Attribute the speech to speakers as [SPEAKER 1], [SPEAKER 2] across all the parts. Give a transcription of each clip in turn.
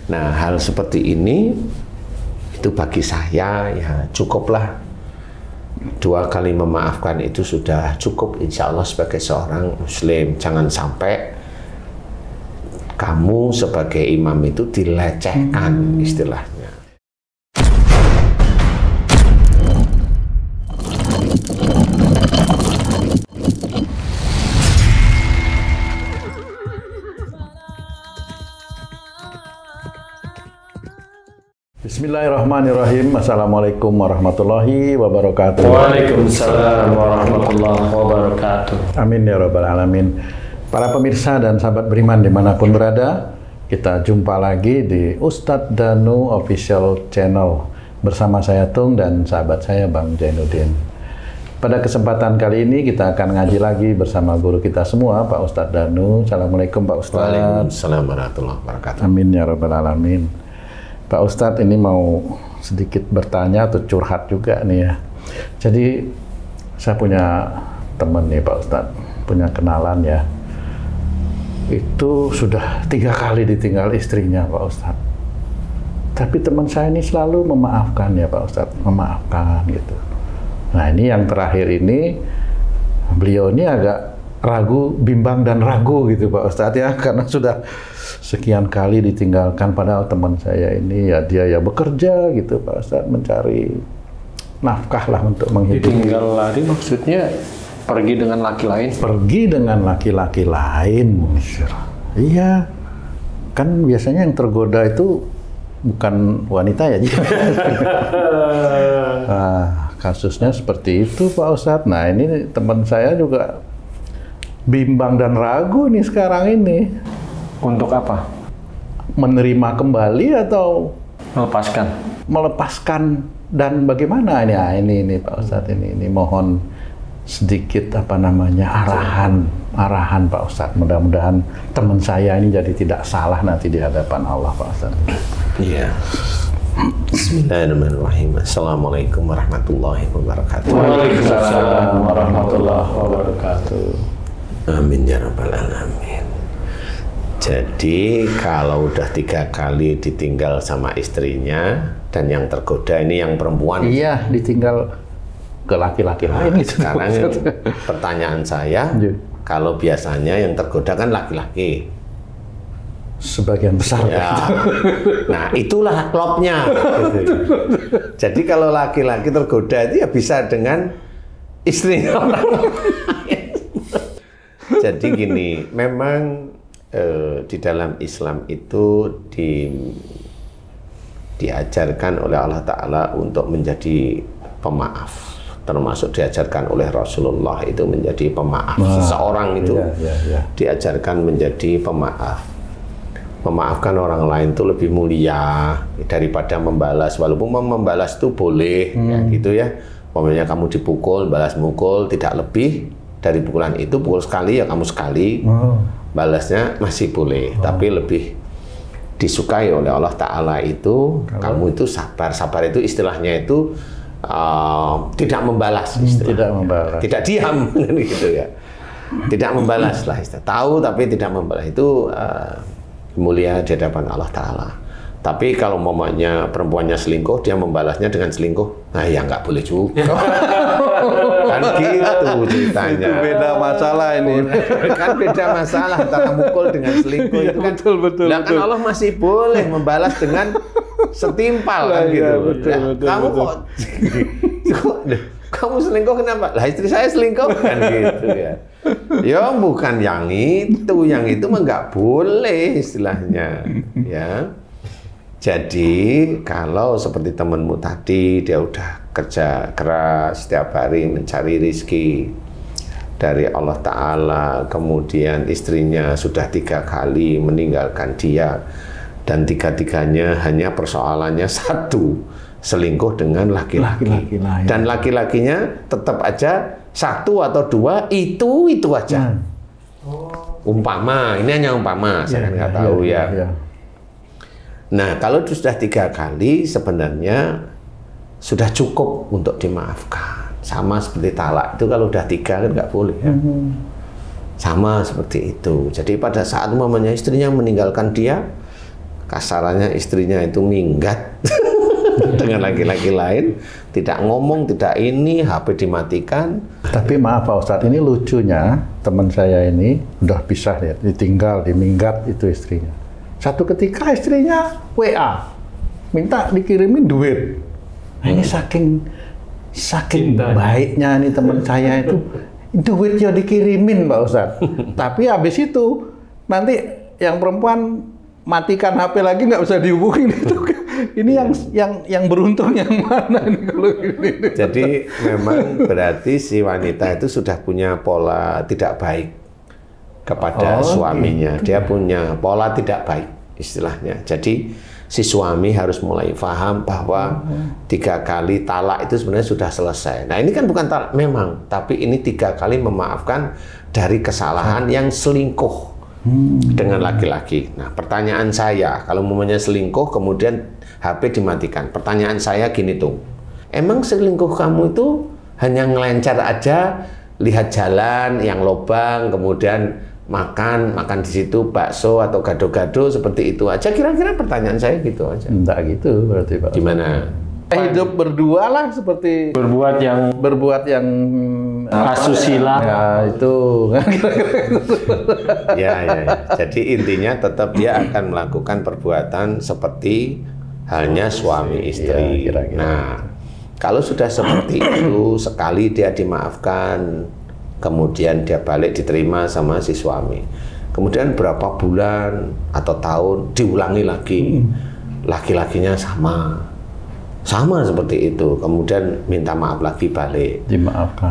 [SPEAKER 1] Nah, hal seperti ini itu bagi saya ya cukuplah. 2 kali memaafkan itu sudah cukup insya Allah sebagai seorang muslim. Jangan sampai kamu sebagai imam itu dilecehkan istilahnya.
[SPEAKER 2] Bismillahirrahmanirrahim. Assalamualaikum warahmatullahi wabarakatuh.
[SPEAKER 3] Waalaikumsalam warahmatullahi wabarakatuh.
[SPEAKER 2] Amin ya rabbal alamin. Para pemirsa dan sahabat beriman dimanapun berada, kita jumpa lagi di Ustadz Danu Official Channel bersama saya Tung dan sahabat saya Bang Jainuddin. Pada kesempatan kali ini kita akan ngaji lagi bersama guru kita semua, Pak Ustadz Danu. Assalamualaikum Pak Ustadz.
[SPEAKER 1] Waalaikumsalam warahmatullahi wabarakatuh.
[SPEAKER 2] Amin ya rabbal alamin. Pak Ustadz, ini mau sedikit bertanya atau curhat juga nih ya. Jadi saya punya teman nih Pak Ustadz, punya kenalan ya. Itu sudah 3 kali ditinggal istrinya Pak Ustadz. Tapi teman saya ini selalu memaafkan ya Pak Ustadz, memaafkan gitu. Nah ini yang terakhir ini, beliau ini agak ragu, bimbang dan ragu gitu Pak Ustadz ya, karena sudah sekian kali ditinggalkan, padahal teman saya ini ya dia ya bekerja gitu Pak Ustadz, mencari nafkah lah untuk menghidupi.
[SPEAKER 3] Ditinggal lari maksudnya pergi dengan laki lain?
[SPEAKER 2] Pergi dengan laki-laki lain. Iya, kan biasanya yang tergoda itu bukan wanita ya. Nah, kasusnya seperti itu Pak Ustadz. Nah ini teman saya juga bimbang dan ragu nih sekarang ini.
[SPEAKER 3] Untuk apa?
[SPEAKER 2] Menerima kembali atau
[SPEAKER 3] Melepaskan?
[SPEAKER 2] Melepaskan, dan bagaimana ini Pak Ustadz, ini mohon sedikit arahan Pak Ustadz. Mudah-mudahan teman saya ini jadi tidak salah nanti di hadapan Allah Pak Ustadz.
[SPEAKER 1] Iya. Bismillahirrahmanirrahim. Assalamualaikum warahmatullahi wabarakatuh.
[SPEAKER 3] Waalaikumsalam warahmatullahi wabarakatuh.
[SPEAKER 1] Amin ya rabbal alamin. Jadi kalau udah 3 kali ditinggal sama istrinya dan yang tergoda ini yang perempuan.
[SPEAKER 2] Iya, ditinggal ke laki-laki lain gitu.
[SPEAKER 1] Sekarang pertanyaan saya, kalau biasanya yang tergoda kan laki-laki.
[SPEAKER 2] Sebagian besar.
[SPEAKER 1] Ya. Nah itulah klopnya. Jadi kalau laki-laki tergoda itu ya bisa dengan istrinya orang lain. Jadi gini, memang di dalam Islam itu diajarkan oleh Allah Ta'ala untuk menjadi pemaaf, termasuk diajarkan oleh Rasulullah itu menjadi pemaaf. Seseorang itu diajarkan menjadi pemaaf. Memaafkan orang lain itu lebih mulia daripada membalas, walaupun membalas itu boleh ya gitu ya. Pokoknya kamu dipukul, balas mukul, tidak lebih dari pukulan itu. Pukul sekali ya kamu sekali, balasnya masih boleh, tapi lebih disukai oleh Allah Ta'ala itu kamu itu sabar. Sabar itu istilahnya itu tidak membalas, tidak diam gitu ya, tidak membalas lah istilah. Tahu tapi tidak membalas itu mulia di hadapan Allah Ta'ala. Tapi kalau momoknya perempuannya selingkuh, dia membalasnya dengan selingkuh, nah ya nggak boleh juga. Kan gitu ceritanya.
[SPEAKER 2] Itu beda masalah ini.
[SPEAKER 1] Kan beda masalah antara mukul dengan selingkuh itu kan.
[SPEAKER 2] Betul.
[SPEAKER 1] Kan Allah masih boleh membalas dengan setimpal kan gitu.
[SPEAKER 2] Betul.
[SPEAKER 1] Kamu kok kamu selingkuh kenapa? Lah istri saya selingkuh kan gitu ya. Ya bukan yang itu mah nggak boleh istilahnya ya. Jadi kalau seperti temanmu tadi, dia udah kerja keras setiap hari mencari rezeki dari Allah Ta'ala, kemudian istrinya sudah 3 kali meninggalkan dia, dan 3-tiganya hanya persoalannya satu, selingkuh dengan laki-laki. Dan laki-lakinya tetap aja 1 atau 2 itu aja. Umpama, ini hanya umpama, saya nggak tahu ya. Nah, kalau sudah 3 kali sebenarnya sudah cukup untuk dimaafkan. Sama seperti talak itu kalau udah 3 kan nggak boleh ya. Sama seperti itu. Jadi pada saat umpamanya istrinya meninggalkan dia, kasarannya istrinya itu minggat dengan laki-laki lain, tidak ngomong, tidak ini, HP dimatikan.
[SPEAKER 2] Tapi maaf Pak Ustadz, ini lucunya teman saya ini udah pisah ya, ditinggal, diminggat itu istrinya. Satu ketika istrinya WA, minta dikirimin duit. Nah, ini saking baiknya nih teman saya itu, duitnya dikirimin Pak Ustadz. Tapi habis itu nanti yang perempuan matikan HP lagi, nggak bisa dihubungin itu. Ini yang beruntung yang mana nih kalau ini?
[SPEAKER 1] Jadi memang berarti si wanita itu sudah punya pola tidak baik kepada suaminya. Gitu. Dia punya pola tidak baik istilahnya. Jadi si suami harus mulai paham bahwa 3 kali talak itu sebenarnya sudah selesai. Nah ini kan bukan talak memang, tapi ini 3 kali memaafkan dari kesalahan yang selingkuh dengan laki-laki. Nah pertanyaan saya, kalau momennya selingkuh kemudian HP dimatikan, pertanyaan saya gini tuh, emang selingkuh kamu itu hanya ngelencar aja, lihat jalan yang lobang, kemudian makan di situ bakso atau gado-gado seperti itu aja, kira-kira pertanyaan saya gitu aja.
[SPEAKER 2] Enggak gitu berarti Pak.
[SPEAKER 1] Gimana?
[SPEAKER 2] Hidup berdua lah seperti berbuat yang
[SPEAKER 3] asusila.
[SPEAKER 2] Ya itu.
[SPEAKER 1] Ya. Jadi intinya tetap dia akan melakukan perbuatan seperti halnya suami istri.
[SPEAKER 2] Ya, kira-kira.
[SPEAKER 1] Nah, kalau sudah seperti itu, sekali dia dimaafkan, kemudian dia balik diterima sama si suami. Kemudian berapa bulan atau tahun diulangi lagi, laki-lakinya sama seperti itu. Kemudian minta maaf lagi balik,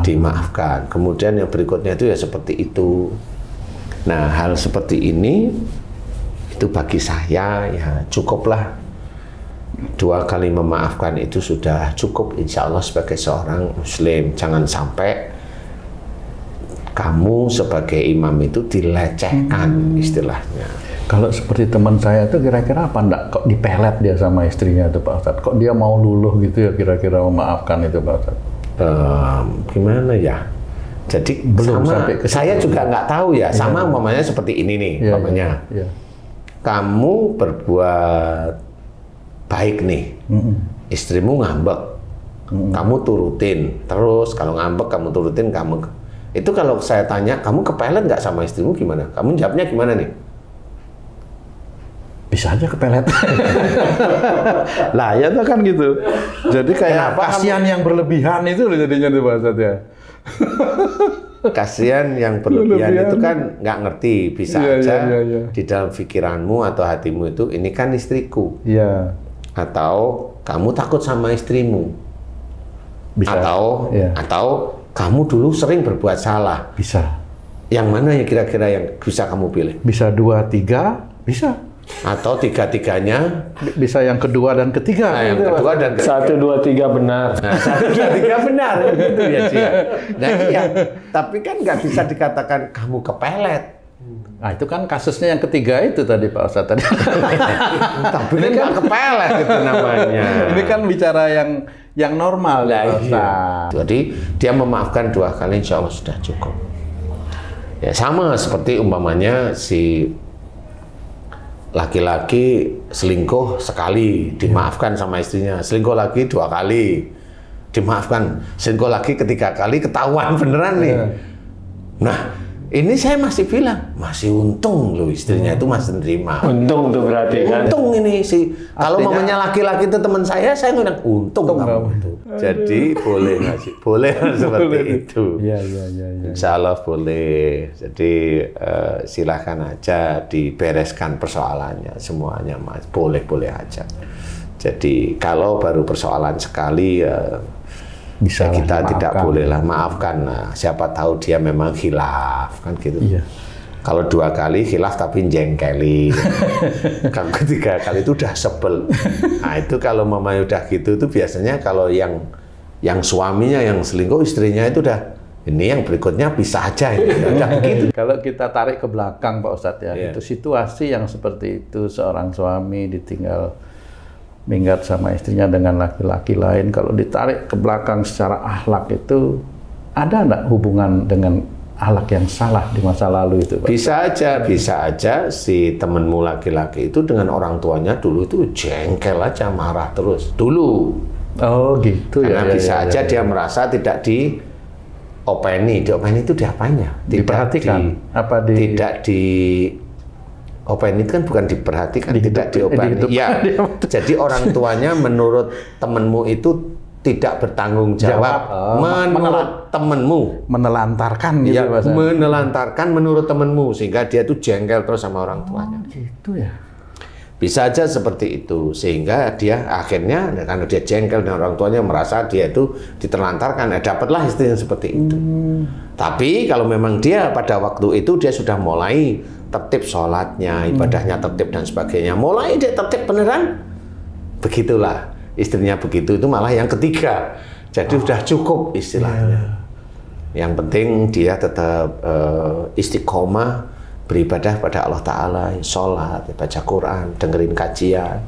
[SPEAKER 1] dimaafkan. Kemudian yang berikutnya itu ya seperti itu. Nah, hal seperti ini itu bagi saya ya cukuplah. 2 kali memaafkan itu sudah cukup insya Allah sebagai seorang muslim. Jangan sampai kamu sebagai imam itu dilecehkan istilahnya.
[SPEAKER 2] Kalau seperti teman saya itu kira-kira apa enggak kok dipelet dia sama istrinya itu Pak Ustadz? Kok dia mau luluh gitu ya kira-kira memaafkan itu Pak Ustadz?
[SPEAKER 1] Gimana ya? Jadi belum sampai saya juga nggak tahu ya. Sama umpamanya seperti ini nih, umpamanya. Kamu berbuat baik nih, istrimu ngambek, kamu turutin, terus kalau ngambek kamu turutin, itu kalau saya tanya, kamu kepelet nggak sama istrimu gimana? Kamu jawabnya gimana nih?
[SPEAKER 2] Bisa aja kepelet. Lah ya itu kan gitu. Jadi kayak kasihan yang berlebihan itu jadinya tuh bahasanya.
[SPEAKER 1] Kasihan yang berlebihan itu kan nggak ngerti, bisa aja di dalam pikiranmu atau hatimu itu, ini kan istriku.
[SPEAKER 2] Iya.
[SPEAKER 1] Atau kamu takut sama istrimu, bisa. Atau kamu dulu sering berbuat salah.
[SPEAKER 2] Bisa.
[SPEAKER 1] Yang mana ya kira-kira yang bisa kamu pilih?
[SPEAKER 2] Bisa 2, 3, bisa.
[SPEAKER 1] Atau 3-tiganya?
[SPEAKER 2] Bisa yang kedua dan ketiga.
[SPEAKER 1] Nah, yang kedua dan
[SPEAKER 3] 1, 2, 3 benar.
[SPEAKER 1] Nah, 1, 2, 3 benar, gitu ya Cia. Nah iya, tapi kan nggak bisa dikatakan kamu kepelet.
[SPEAKER 2] Nah itu kan kasusnya yang ketiga itu tadi Pak Ustadz tadi.
[SPEAKER 1] Tapi ini kan kepelet itu namanya.
[SPEAKER 2] Ini kan bicara yang normal ya Pak Ustadz.
[SPEAKER 1] Jadi dia memaafkan 2 kali insya Allah sudah cukup. Ya sama seperti umpamanya si laki-laki selingkuh sekali dimaafkan sama istrinya, selingkuh lagi 2 kali dimaafkan, selingkuh lagi 3 kali ketahuan beneran nih. Nah ini saya masih bilang, masih untung loh istrinya itu masih nerima.
[SPEAKER 3] Untung tuh berarti kan?
[SPEAKER 1] Untung ini sih. Kalau mamanya laki-laki itu teman saya bilang untung kamu itu. Jadi boleh nggak sih? Boleh seperti itu.
[SPEAKER 2] Iya.
[SPEAKER 1] Insya Allah boleh. Jadi silahkan aja dibereskan persoalannya semuanya mas. Boleh aja. Jadi kalau baru persoalan sekali bisa ya kita tidak bolehlah maafkan. Nah, siapa tahu dia memang khilaf kan gitu. Iya. Kalau 2 kali khilaf tapi jengkeli. Kalau 3 kali itu udah sebel. Nah itu kalau mamanya udah gitu itu biasanya kalau yang suaminya yang selingkuh istrinya itu udah ini yang berikutnya bisa aja ini. Udah begitu.
[SPEAKER 2] Kalau kita tarik ke belakang Pak Ustadz ya, itu situasi yang seperti itu seorang suami ditinggal minggat sama istrinya dengan laki-laki lain, kalau ditarik ke belakang secara akhlak itu ada enggak hubungan dengan akhlak yang salah di masa lalu itu, Pak?
[SPEAKER 1] Bisa aja si temenmu laki-laki itu dengan orang tuanya dulu itu jengkel aja, marah terus dulu.
[SPEAKER 2] Oh gitu.
[SPEAKER 1] Karena bisa aja dia merasa tidak diopeni itu diapain ya?
[SPEAKER 2] Diperhatikan.
[SPEAKER 1] Tidak di openi itu kan bukan diperhatikan, tidak diopeni. Ya, jadi orang tuanya menurut temenmu itu tidak bertanggung jawab menurut temenmu.
[SPEAKER 2] Menelantarkan gitu,
[SPEAKER 1] ya,
[SPEAKER 2] Pak.
[SPEAKER 1] menelantarkan menurut temenmu sehingga dia tuh jengkel terus sama orang tuanya.
[SPEAKER 2] Gitu ya.
[SPEAKER 1] Bisa aja seperti itu sehingga dia akhirnya karena dia jengkel dengan orang tuanya merasa dia itu diterlantarkan, dapatlah istri yang seperti itu. Tapi kalau memang dia pada waktu itu dia sudah mulai tertib sholatnya, ibadahnya tertib dan sebagainya, mulai dia tertib beneran, begitulah. Istrinya begitu itu malah yang ketiga, jadi udah cukup istilahnya. Yang penting dia tetap istiqomah beribadah pada Allah Ta'ala, sholat, baca Quran, dengerin kajian,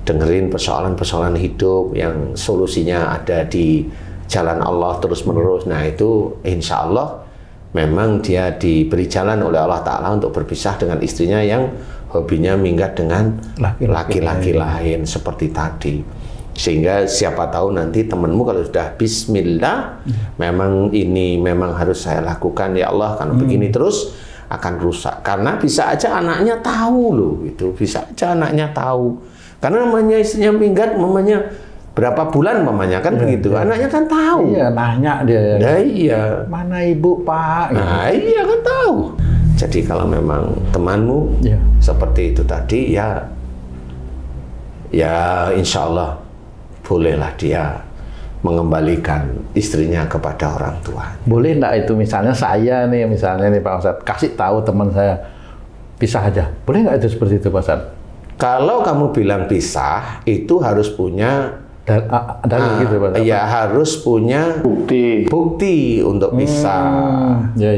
[SPEAKER 1] dengerin persoalan-persoalan hidup yang solusinya ada di jalan Allah terus menerus. Nah itu insya Allah memang dia diberi jalan oleh Allah Ta'ala untuk berpisah dengan istrinya yang hobinya minggat dengan laki-laki lain seperti tadi. Sehingga siapa tahu nanti temanmu kalau sudah bismillah, memang ini memang harus saya lakukan ya Allah, karena begini terus akan rusak. Karena bisa aja anaknya tahu loh, itu bisa aja anaknya tahu. Karena namanya istrinya minggat, mamanya berapa bulan mamanya kan begitu. Anaknya kan tahu.
[SPEAKER 2] Iya, nanya dia.
[SPEAKER 1] Nah, iya.
[SPEAKER 2] Mana ibu, Pak?
[SPEAKER 1] Nah, iya kan tahu. Jadi kalau memang temanmu seperti itu tadi ya insya Allah bolehlah dia mengembalikan istrinya kepada orang tua.
[SPEAKER 2] Boleh enggak itu misalnya saya nih, Pak Ustadz, kasih tahu teman saya pisah aja. Boleh enggak itu seperti itu, Pak Ustadz?
[SPEAKER 1] Kalau kamu bilang pisah, itu harus punya
[SPEAKER 2] gitu, Pak Ustadz.
[SPEAKER 1] Ya harus punya bukti untuk pisah.
[SPEAKER 2] Ya.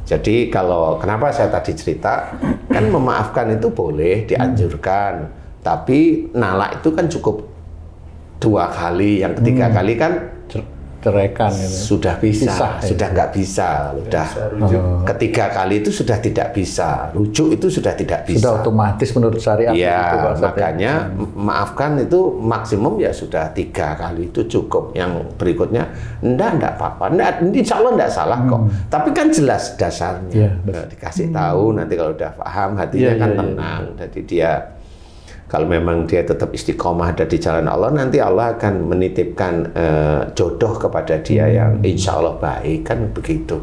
[SPEAKER 1] Jadi kalau kenapa saya tadi cerita, kan memaafkan itu boleh, dianjurkan. Tapi nalak itu kan cukup 2 kali, yang ketiga kali kan
[SPEAKER 2] ceraikan gitu.
[SPEAKER 1] Sudah bisa, sudah nggak bisa, sudah ketiga kali itu sudah tidak bisa, rujuk itu sudah tidak bisa.
[SPEAKER 2] Sudah otomatis menurut syariat.
[SPEAKER 1] Ya, makanya maafkan itu maksimum ya sudah 3 kali itu cukup. Yang berikutnya, enggak apa-apa, insya Allah enggak salah kok. Tapi kan jelas dasarnya, dikasih tahu nanti kalau udah paham hatinya kan tenang. Jadi dia kalau memang dia tetap istiqomah ada di jalan Allah, nanti Allah akan menitipkan jodoh kepada dia yang insya Allah baik, kan begitu.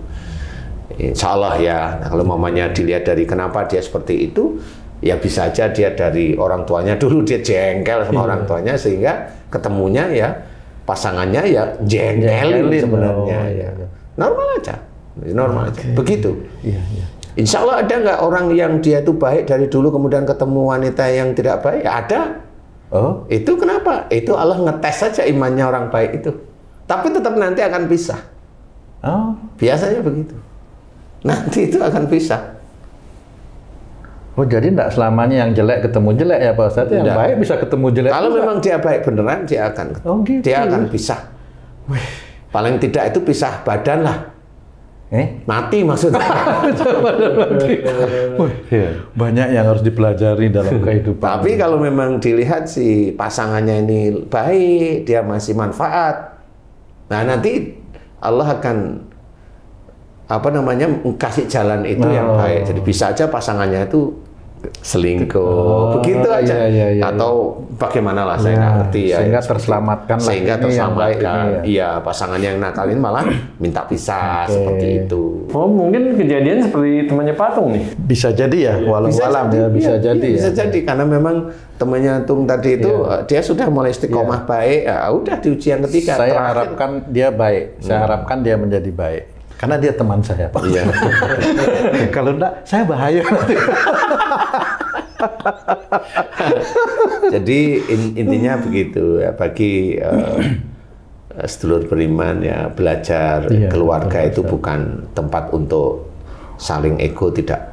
[SPEAKER 1] Insya Allah ya. Nah, kalau mamanya dilihat dari kenapa dia seperti itu, ya bisa aja dia dari orang tuanya dulu dia jengkel sama orang tuanya sehingga ketemunya ya pasangannya ya jengkelin sebenarnya. Normal aja, begitu. Insya Allah ada nggak orang yang dia itu baik dari dulu kemudian ketemu wanita yang tidak baik? Ada. Oh, itu kenapa? Itu Allah ngetes saja imannya orang baik itu. Tapi tetap nanti akan pisah. Oh, biasanya begitu. Nanti itu akan pisah.
[SPEAKER 2] Oh, jadi enggak selamanya yang jelek ketemu jelek ya Pak Ustadz? Yang baik bisa ketemu jelek.
[SPEAKER 1] Kalau memang dia baik beneran, dia akan dia akan pisah. Paling tidak itu pisah badan lah. Mati maksudnya.
[SPEAKER 2] Banyak yang harus dipelajari dalam kehidupan.
[SPEAKER 1] Tapi kalau memang dilihat si pasangannya ini baik, dia masih manfaat. Nah, nanti Allah akan kasih jalan itu yang baik. Jadi bisa aja pasangannya itu selingkuh, begitu aja. Atau bagaimana lah, saya nggak ngerti ya.
[SPEAKER 2] Sehingga terselamatkan.
[SPEAKER 1] Sehingga terselamatkan. Iya, pasangannya yang nakalin malah minta pisah seperti itu.
[SPEAKER 3] Oh, mungkin kejadian seperti temannya Patung nih.
[SPEAKER 2] Bisa jadi ya, walau alam ya, bisa jadi.
[SPEAKER 1] Bisa jadi karena memang temannya Tung tadi itu dia sudah mulai istiqomah baik. Ya, udah di ujian ketiga.
[SPEAKER 2] Saya harapkan dia baik. Saya harapkan dia menjadi baik. Karena dia teman saya, Pak. Iya. Kalau enggak, saya bahaya.
[SPEAKER 1] Jadi intinya begitu ya, bagi sedulur beriman ya, belajar keluarga itu bukan tempat untuk saling ego, tidak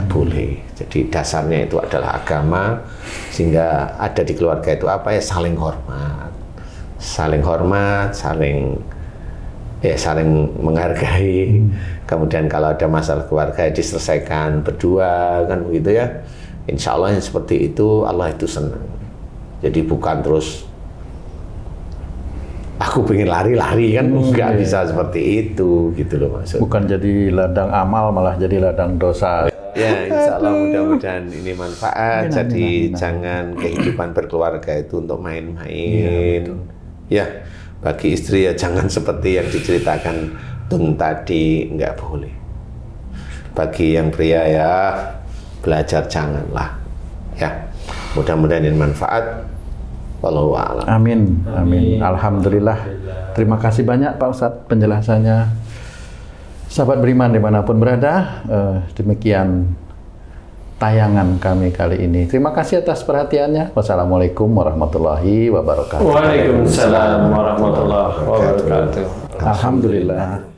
[SPEAKER 1] boleh. Jadi dasarnya itu adalah agama, sehingga ada di keluarga itu apa ya, saling hormat, saling ya saling menghargai. Kemudian kalau ada masalah keluarga diselesaikan berdua kan begitu ya. Insya Allah yang seperti itu Allah itu senang. Jadi bukan terus aku pengen lari-lari kan nggak bisa seperti itu gitu loh maksudnya.
[SPEAKER 2] Bukan jadi ladang amal malah jadi ladang dosa.
[SPEAKER 1] Ya, insya Allah mudah-mudahan ini manfaat. Jadi jangan kehidupan berkeluarga itu untuk main-main. Ya, bagi istri ya jangan seperti yang diceritakan Tung tadi, nggak boleh. Bagi yang pria ya belajar janganlah. Ya, mudah-mudahan ini manfaat. Wallahu a'lam.
[SPEAKER 2] Amin, amin. Alhamdulillah. Terima kasih banyak Pak Ustadz penjelasannya. Sahabat beriman dimanapun berada, demikian tayangan kami kali ini. Terima kasih atas perhatiannya. Wassalamualaikum warahmatullahi wabarakatuh.
[SPEAKER 3] Waalaikumsalam warahmatullahi wabarakatuh.
[SPEAKER 2] Alhamdulillah.